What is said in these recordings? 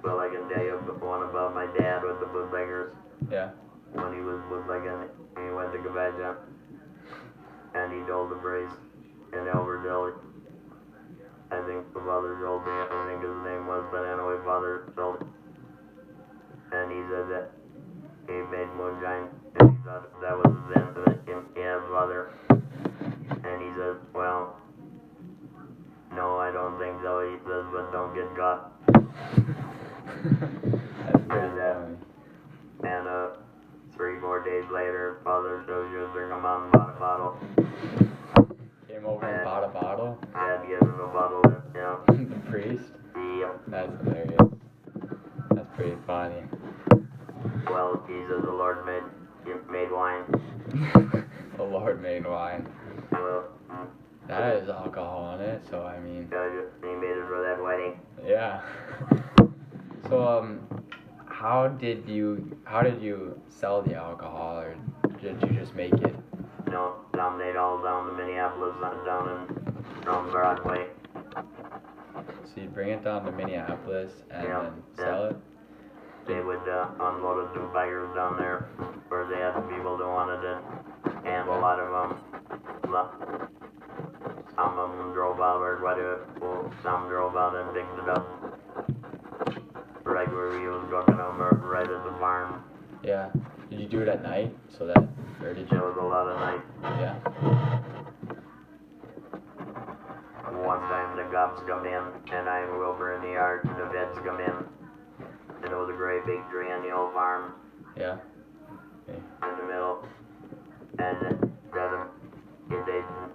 Well, I can tell you one about my dad with the bootleggers. Yeah. When he was bootlegging, he went to Gpa and he told the priest in Elverdale. I think the father told me, I think his name was, but anyway, father told me. And he said that he made moonshine, and he thought that was his intimate, he had father. And he says, well, no, I don't think so, he says, but don't get caught. That's pretty funny. And 3-4 days later, father shows you to come out and bought a bottle. Came over and bought a bottle? Dad gave him a bottle, yeah. The priest? Yep. That's hilarious. That's pretty funny. Well, he says the Lord made wine. The Lord made wine. Well, that is alcohol in it, so I mean. he made it for that wedding. Yeah. So how did you sell the alcohol, or did you just make it? No, dominate all down to Minneapolis, down on Broadway. So you'd bring it down to Minneapolis and then sell it? They would unload it to buyers down there, where they had people that wanted it, and a lot of them, some of them drove out or whatever, some drove out and picked it up, right where he was cooking them, or right at the farm. Yeah. Did you do it at night, or did you? There was a lot of night. Yeah. One time the cops come in, and I'm over in the yard, and the vets come in, and it was a great big tree on the old farm. Yeah. Okay. In the middle, and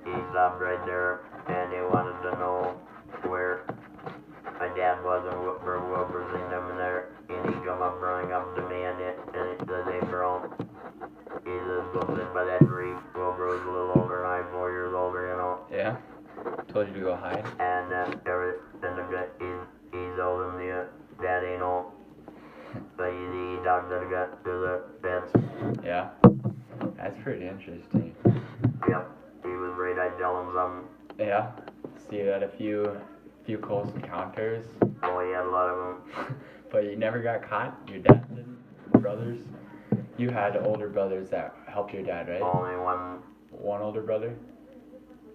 he stopped right there, and he wanted to know where my dad was and whoever seen him in there, and he come up running up to me, and he said, hey bro, he says, go sit by that tree. Whoever was a little older than I, 4 years older, you know. Yeah. Told you to go hide. And he told him that ain't all. But he talked to the vets. Yeah. That's pretty interesting. Yep. He was afraid I'd tell him something. Yeah. So you had a few close encounters. Oh, he had a lot of them. But you never got caught? Your dad didn't? Brothers? You had older brothers that helped your dad, right? Only one. One older brother?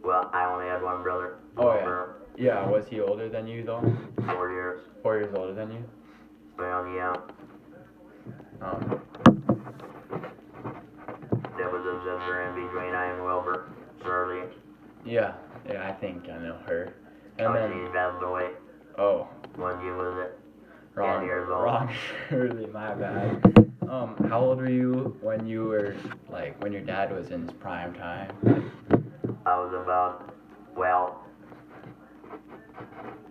Well, I only had one brother. Oh, yeah. Yeah, was he older than you, though? 4 years. 4 years older than you? Well, yeah. There was a sister in between I and Wilbur. Shirley. Yeah, I think I know her. And then she passed away. Oh. When you was 10 Wrong, years old. wrong, Shirley, my bad. How old were you when you were, when your dad was in his prime time? I was about, well,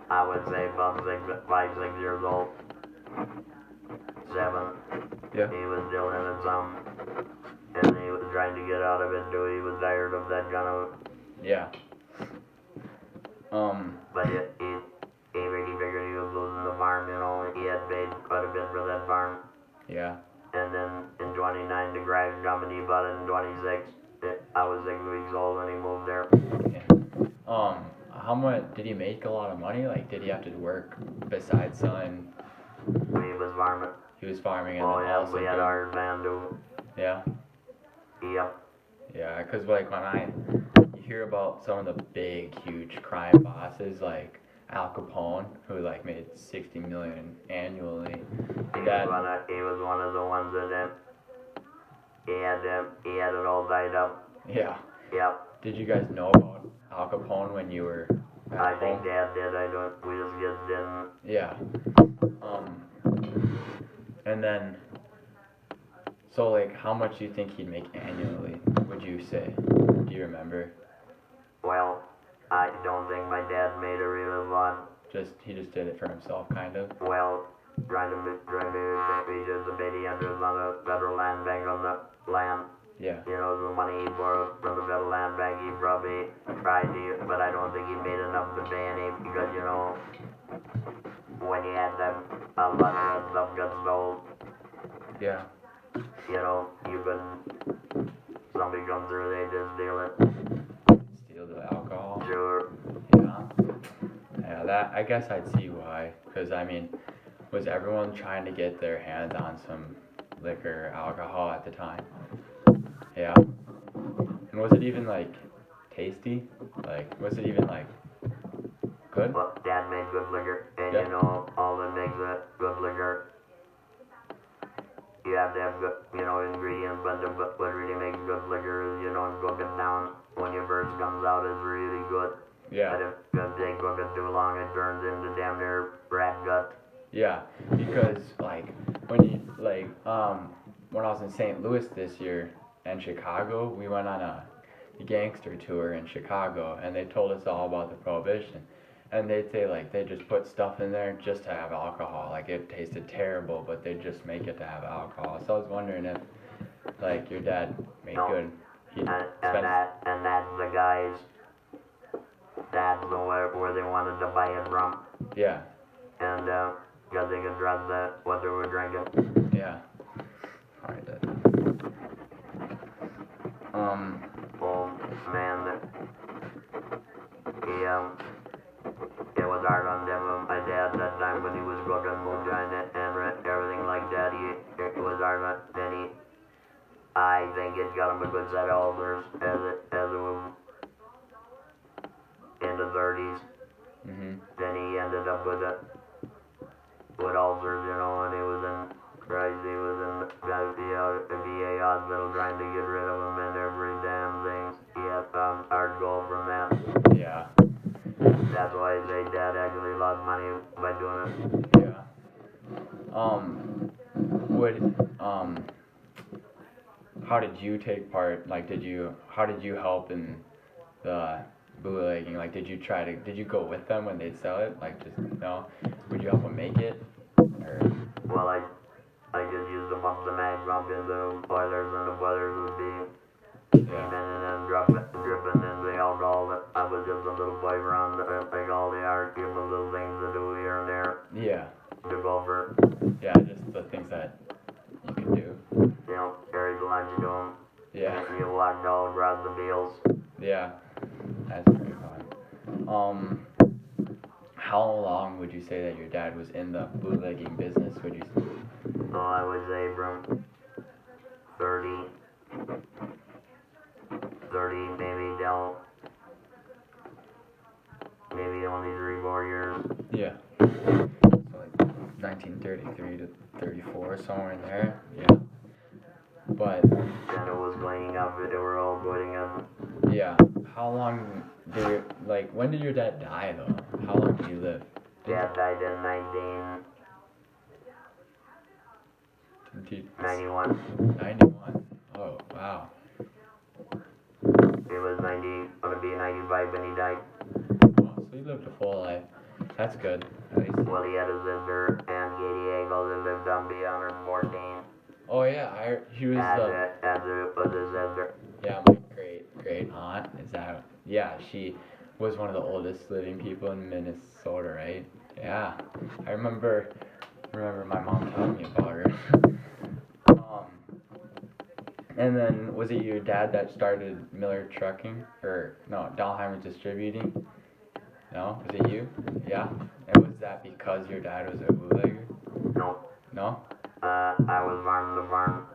I would say about 5, 6 years old. 7. Yeah. He was still in it some, and he was trying to get out of it too. He was tired of that kind of. Yeah. But he really figured he was losing the farm, you know. He had paid quite a bit for that farm. Yeah. And then in 29, the garage company bought it in 26. I was 6 weeks old when he moved there. Yeah. How much did he make? A lot of money? Did he have to work besides selling? He was farming. He was farming, and oh then yeah, also we had our van too. Yeah. Yep. Yeah, because when you hear about some of the big, huge crime bosses like Al Capone, who made $60 million annually. He was one of the ones that he had it all tied up. Yeah. Yep. Did you guys know about Al Capone when you were I think Dad did. We just didn't. Yeah. And then, so how much do you think he'd make annually, would you say? Do you remember? Well, I don't think my dad made a real lot. He just did it for himself, kind of? Well, trying to be just a baby interest on the federal land bank on the land. Yeah. You know, the money he borrowed from the federal land bank, he probably tried to, but I don't think he made enough to pay any, because, you know, when you had them, a lot of that stuff got sold. Yeah. You know, you couldn't, somebody comes through, they just steal it. Steal the alcohol? Sure. Yeah. Yeah, I guess I'd see why, because, was everyone trying to get their hands on some liquor, alcohol at the time? Yeah. And was it even like tasty? Like, was it even like good? Well, Dad made good liquor, and Yeah. you know, all that makes a good liquor, you have to have good, you know, ingredients, but what really makes good liquor is, you know, cook it down when your first comes out is really good. Yeah. But if they cook it too long, it turns into damn near rat gut. Yeah, because like when you like when I was in St. Louis this year and Chicago, we went on a gangster tour in Chicago, and they told us all about the prohibition. And they'd say like they just put stuff in there just to have alcohol. Like it tasted terrible, but they just make it to have alcohol. So I was wondering if like your dad made No. good. And that's the guys, that's the where they wanted to buy it from. Yeah. And because they could trust what they were drinking. Yeah. Alright then. Oh man, it was hard on them. My dad that time when he was cooking moonshine and everything like that, it was hard on. Then I think it got him a good set of ulcers as it was in the 30s. Mhm. Then he ended up with ulcers, you know, and he was in the VA hospital trying to get rid of him and every damn thing. He had found hard gold from that. Yeah. That's why they dad actually lost money by doing it. Yeah. Would how did you take part? Like, how did you help in the bootlegging? Like, did you go with them when they'd sell it? Like, just, no? Would you help them make it? Or? Well, I just used to pump the mag pump into the boilers, and the boilers would be Yeah. and then dripping in the alcohol. But I was just a little boy around, like all the art, give them little things to do here and there. Yeah. To go for. Yeah, just the things that you can do. You know, carry the lunch to them. Yeah. And you walked all across the fields. Yeah. That's pretty fun. How long would you say that your dad was in the bootlegging business? Would you? So I would say from 30 maybe down, maybe only 3-4 years. Yeah. So like 1933 to 34, somewhere in there. Yeah. But. And it was cleaning up, they were all putting up. Yeah. How long when did your dad die though? How long did he live? Dad died in 1991. 91. Oh, wow. He was gonna be 95 when he died. Oh, so he lived a full life. That's good, at least. Well, he had a sister, and Katie Angle, that lived on beyond 114. Oh, yeah, he was, as was his sister. yeah, my great aunt, yeah, she was one of the oldest living people in Minnesota, right? Yeah, I remember my mom telling me about her. And then, was it your dad that started Miller Trucking? Or, no, Dahlheimer Distributing? No? Was it you? Yeah? And was that because your dad was a bootlegger? No. No? I was farming the farm,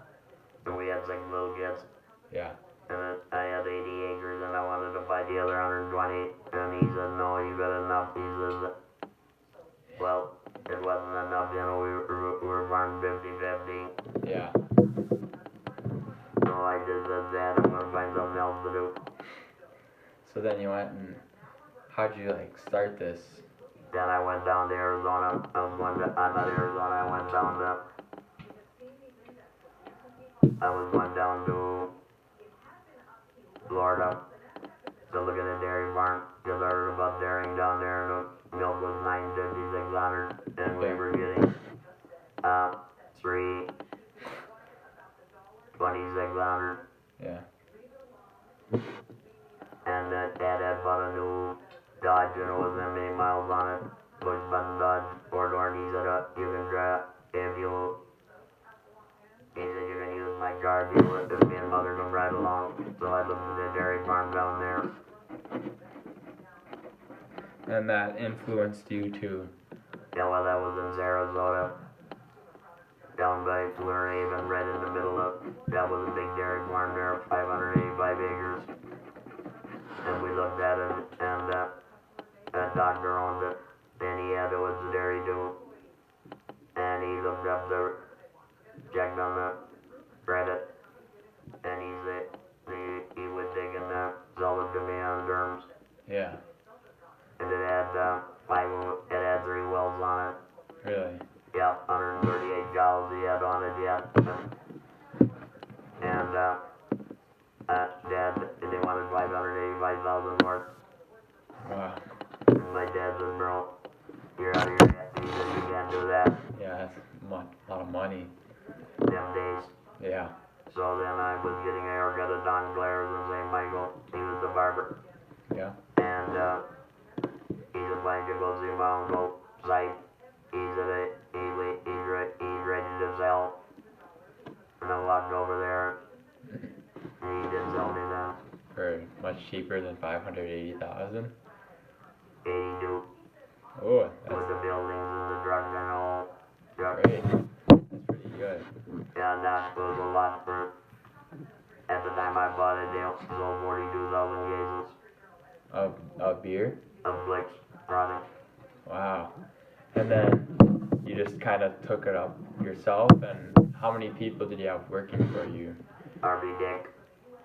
and we had 6 little kids. Yeah. And I had 80 acres, and I wanted to buy the other 120. And he said, no, you got enough. He says, well, it wasn't enough, you know, we were farming 50-50. Yeah. So I just said, Dad, I'm going to find something else to do. So then you went and, how'd you, start this? Then I went down to Arizona. I'm not Arizona, I went down to Florida to look at a dairy farm, because I heard about dairying down there, and the milk was $9.50, $600, and we were getting 3 $2,600. Yeah. And Dad had bought a new Dodge, and it wasn't that many miles on it. Push button Dodge, 4-door, and he said, you can drive, he said, you can use my car if me and Mother can ride along. So I looked at the dairy farm down there. And that influenced you to Yeah, well, that was in Sarasota, down by Fleur Haven, right in the middle of, that was a big dairy farm there, 585 acres. And we looked at it, and that doctor owned it, and he had it was a dairy too. And he looked up the, checked on the credit, and he said he was taking sell it to me on terms. Yeah. And it had it had 3 wells on it. Really? Yeah, 138 cows he had on it yet. And Dad, they wanted 585,000 more. Wow. And my dad said, bro, you're out of your head. He said, you can't do that. Yeah, that's a lot of money. Them days. Yeah. So then I was getting a haircut at Don Blair's in St. Michael. He was the barber. Yeah. And he said, why don't you go see my uncle site? He said, he's ready to sell. And I walked over there. And he did sell me that. For much cheaper than 580,000. 82. Oh, With the buildings and the truck and all. that's great. That's pretty good. Yeah, and that was a lot for, at the time I bought it, they sold 42,000 cases Of beer? of Blick's product. Wow. And then you just kind of took it up yourself, and how many people did you have working for you? Harvey Dick.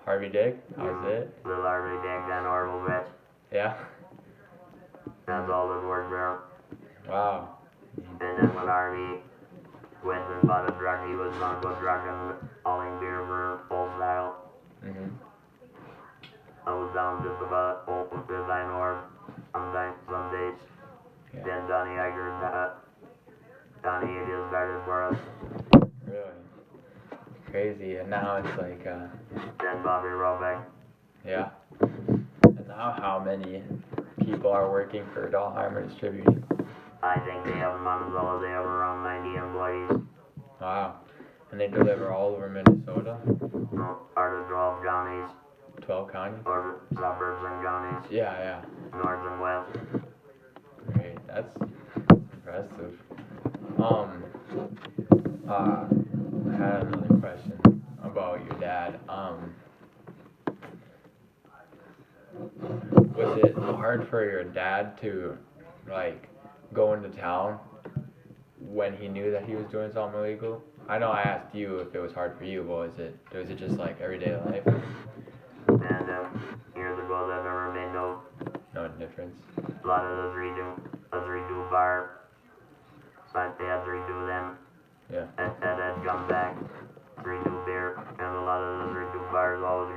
Harvey Dick? How's it? Little Harvey Dick and Orville Vetch. Yeah? That's all that worked there. Wow. And then when Harvey went and bought a truck, he was going to go trucking, hauling beer for full style. Mhm. I was down just about open because I know some days. Yeah. Then Donnie Eicher, Donnie just started for us. Really? Crazy. And now it's like, Then Bobby Robeck. yeah. And now how many people are working for Dahlheimer Distributing? I think they have Monticello, they have around 90 employees. Wow. And they deliver all over Minnesota? No, out of 12 counties, 12 counties? or suburbs and counties, Yeah. north and west. Great. That's impressive. I had another question about your dad. Was it hard for your dad to, like, go into town when he knew that he was doing something illegal? I know I asked you if it was hard for you, but was it just like everyday life? And years ago, that never made No difference. a lot of those redo bar. So they had redo them. Yeah. And had come back, redo beer, and a lot of those redo bars always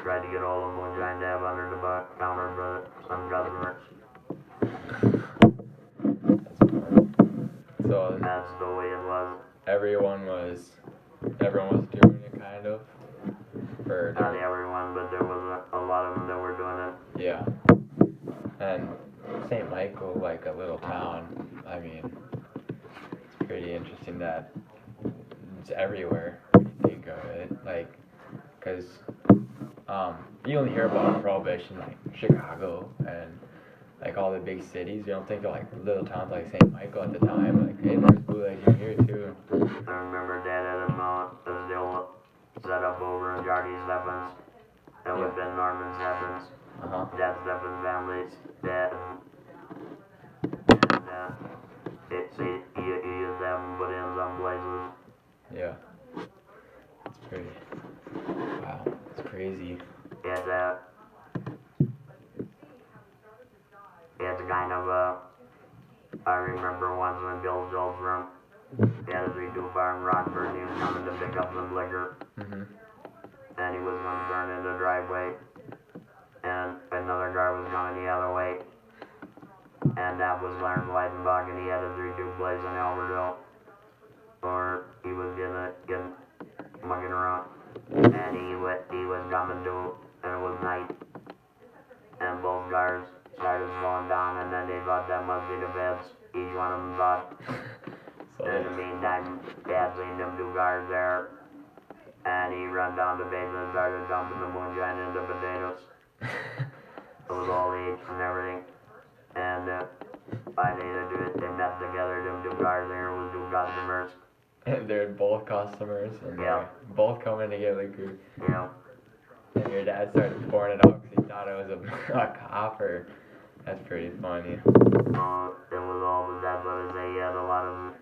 tried to get all of them trying to have under the counter for some customers. So That's the way it was. everyone was doing it kind of. For Not everyone, but there was a lot of them that were doing it. yeah. And St. Michael, like a little town. I mean, it's pretty interesting that it's everywhere when you think of it. Like, cause you only hear about prohibition like Chicago and like all the big cities. You don't think of like little towns like St. Michael at the time. Like, hey, there's bootlegging here too. I remember Dad had a still set up over in Jardy Steffens. That would have been Norman Steffens. Uh-huh. Dad Steffens' family's dad. And he used to have them put in some places. Yeah. It's pretty. Wow. It's crazy. It's kind of I remember once when Bill Schultz from he had his redo bar in Rockford and he was coming to pick up some liquor. Mhm. And he was going to turn in the driveway. And another car was coming the other way. And that was Lawrence Weidenbach, and he had his redo place in Albertville. Or he was getting mucking around. And he was coming to, and it was night. And both cars started slowing down, and then they thought that must be the beds. Each one of them thought. So In the meantime, Dad seen them 2 cars there. And he ran down the basement and started dumping the moonshine into potatoes. It was all aged and everything. And Why they do it? They met together. Them two cars there was two customers. And they're both customers, and Yeah. they're both coming to get liquor. Yeah. And your dad started pouring it out because he thought it was a copper. That's pretty funny. It was all with that, but they had a lot of.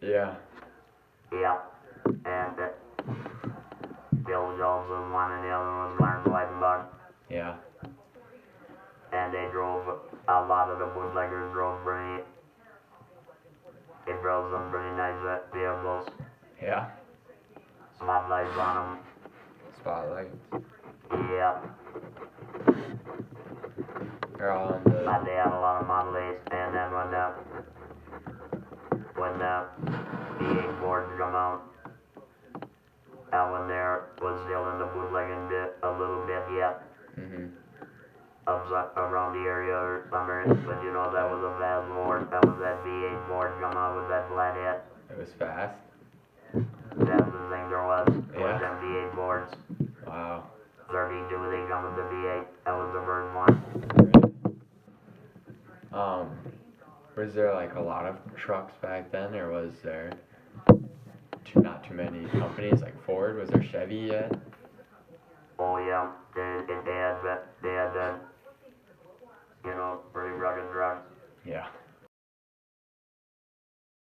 Yeah. Yeah. And Bill Jones was one, and the other one was Lawrence Weidenbach. Yeah. And they drove, a lot of the bootleggers drove they drove some pretty nice vehicles. Yeah. Spotlights on them. Spotlights. Yeah. They're all on the. But they had a lot of Model A's, and then when the V8 boards come out, that one there was still in the bootlegging bit, a little bit yet. Mhm. Around the area or somewhere, but you know that was a fast board. That was that V8 board come out with that flat head. It was fast. That's the thing there was. Yeah. Them V8 boards. Wow. 32, they come with the V8. That was the first one. Was there like a lot of trucks back then, or was there not too many companies like Ford? Was there Chevy yet? Oh yeah, they had that, pretty rugged trucks. Yeah.